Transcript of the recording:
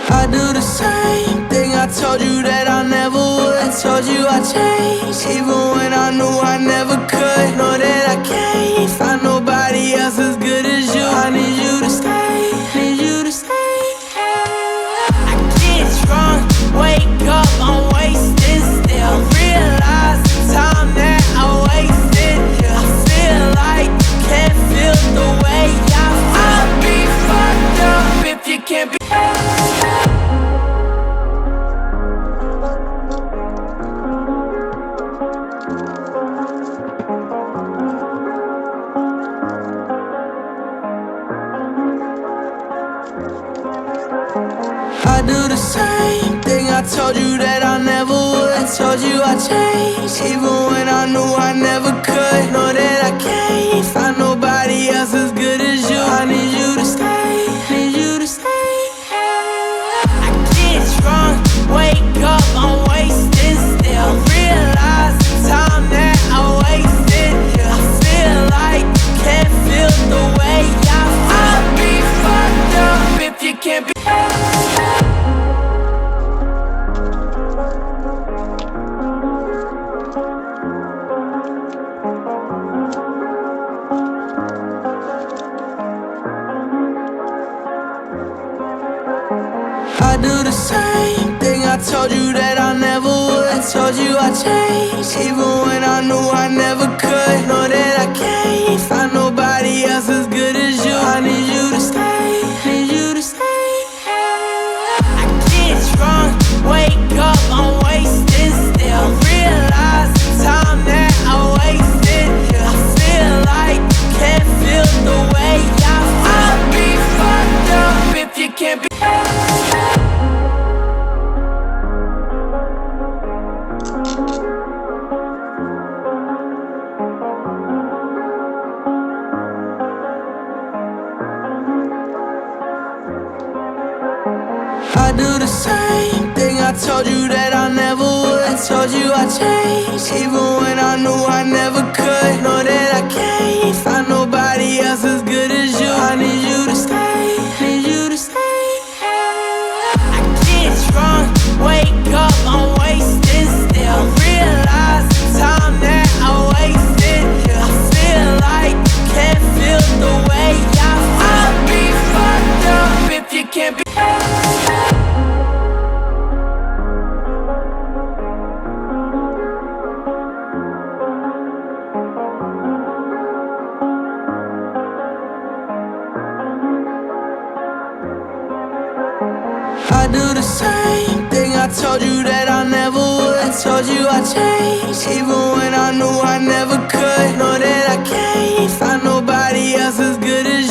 I do the same thing I told you that I never would. Told you I changed, even when I knew I never could. Know that I can't find nobody else as good as you. I need you to stay, need you to stay. I get drunk, wake up, I'm wasted still. Realize the time that I wasted. I feel like you can't feel the way I feel. I'll be fucked up if you can't be. I do the same thing I told you that I never would. Told you I changed, even when I knew I never could. Know that I can't find nobody else as good as you. I need you to stay, need you to stay. I get drunk, wake up, I'm wasted still. Realize the time that I wasted. I feel like you can't feel the way I feel. I'll be fucked up if you can't be. I do the same thing I told you that I never would. Told you I changed, even when I knew I never could. Know that I can't find nobody else as good as you. I need you to stay, need you to stay. I get drunk, wake up, I'm wasted still. Realize the time that I wasted. I feel like you can't feel the way I feel. I'll be fucked up if you can't be. I do the same thing I told you that I never would. Told you I changed, even when I knew I never could. Know that I can't find nobody else as good as you. I need you to stay, need you to stay. I get drunk, wake up, I'm wasted still. Realize the time that I wasted. I feel like you can't feel the way I feel. I'll be fucked up if you can't be. I do the same thing I told you that I never would. Told you I changed, even when I knew I never could. Know that I can't find nobody else as good as